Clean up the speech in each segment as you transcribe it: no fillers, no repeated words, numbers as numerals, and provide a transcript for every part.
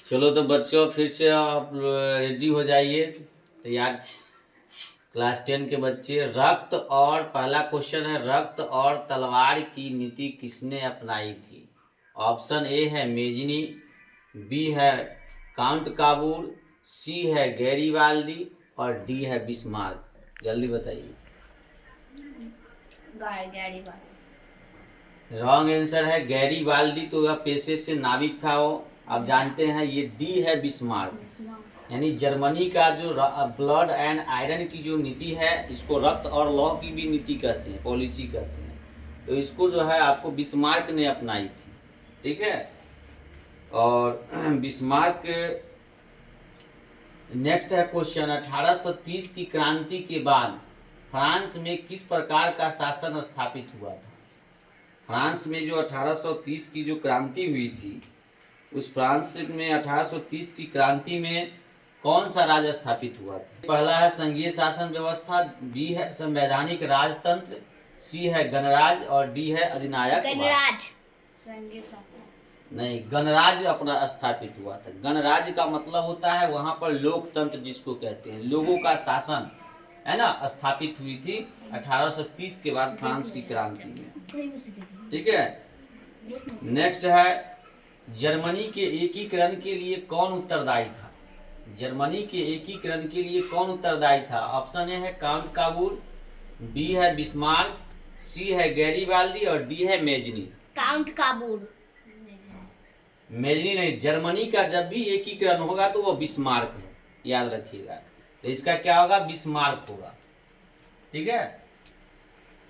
चलो तो बच्चों फिर से आप रेडी हो जाइए तैयार। क्लास 10 के बच्चे, रक्त और पहला क्वेश्चन है, रक्त और तलवार की नीति किसने अपनाई थी? ऑप्शन ए है मेजनी, बी है काउंट काबूल, सी है गैरीवाल्डी और डी है बिस्मार्क। जल्दी बताइए। रॉन्ग आंसर है गैरीवाल्डी, तो वह पेशे से नाविक था वो। आप जानते हैं ये डी है बिस्मार्क। यानी जर्मनी का जो ब्लड एंड आयरन की जो नीति है, इसको रक्त और लौह की भी नीति कहते हैं, पॉलिसी कहते हैं। तो इसको जो है आपको बिस्मार्क ने अपनाई थी, ठीक है। और बिस्मार्क नेक्स्ट है क्वेश्चन, 1830 की क्रांति के बाद फ्रांस में किस प्रकार का शासन स्थापित हुआ था? फ्रांस में जो 1830 की जो क्रांति हुई थी, उस फ्रांस में 1830 की क्रांति में कौन सा राज स्थापित हुआ था? पहला है संघीय शासन व्यवस्था, बी है संवैधानिक राजतंत्र, सी है गणराज और डी है अधिनायक। गणराज। नहीं, गणराज अपना स्थापित हुआ था। गणराज का मतलब होता है वहां पर लोकतंत्र जिसको कहते हैं, लोगों का शासन है ना, स्थापित हुई थी 1830 के बाद फ्रांस की क्रांति में, ठीक है। नेक्स्ट है, जर्मनी के एकीकरण के लिए कौन उत्तरदायी था? जर्मनी के एकीकरण के लिए कौन उत्तरदायी था? ऑप्शन ए है काउंट काबूल, बी है बिस्मार्क, सी है गैरीवाल्डी और डी है मेजनी। काउंट काबूल। मेजनी नहीं, जर्मनी का जब भी एकीकरण होगा तो वो बिस्मार्क है, याद रखिएगा। तो इसका क्या होगा? बिस्मार्क होगा, ठीक है।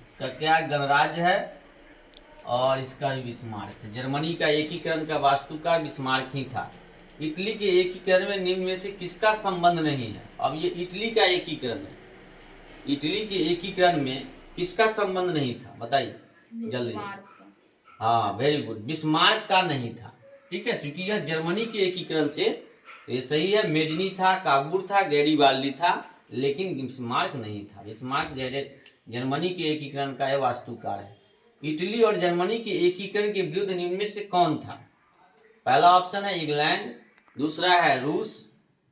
इसका क्या गणराज्य है और इसका भी बिस्मार्क है। जर्मनी का एकीकरण का वास्तुकार बिस्मार्क ही था। इटली के एकीकरण में निम्न में से किसका संबंध नहीं है? अब ये इटली का एकीकरण है, इटली के एकीकरण में किसका संबंध नहीं था? बताइए जल्दी। हाँ, वेरी गुड, बिस्मार्क का नहीं था, ठीक है, क्योंकि यह जर्मनी के एकीकरण से, ये सही है। मेजनी था, काबूल था, गैरीवाल्डी था, लेकिन बिस्मार्क नहीं था। बिस्मार्क जर्मनी के एकीकरण का यह वास्तुकार है। इटली और जर्मनी के एकीकरण के विरुद्ध निम्न में से कौन था? पहला ऑप्शन है इंग्लैंड, दूसरा है रूस,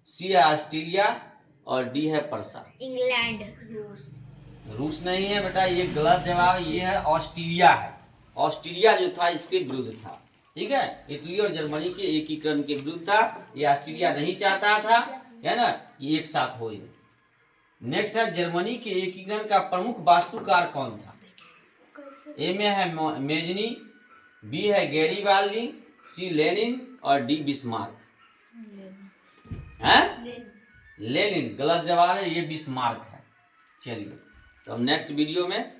सी है ऑस्ट्रेलिया और डी है पर्सा। इंग्लैंड। रूस नहीं है बेटा, ये गलत जवाब। ये है ऑस्ट्रेलिया है। ऑस्ट्रेलिया जो था इसके विरुद्ध था, ठीक है। इटली और जर्मनी के एकीकरण के विरुद्ध था, ये ऑस्ट्रेलिया नहीं चाहता था, है ना, ये एक साथ हो। नेक्स्ट है, जर्मनी के एकीकरण का प्रमुख वास्तुकार कौन था? ए में है मेजनी, बी है गैरीवाल्डी, सी लेनिन और डी बिस्मार्क। लेनिन गलत जवाब है, ये बिस्मार्क है। चलिए, तो हम नेक्स्ट वीडियो में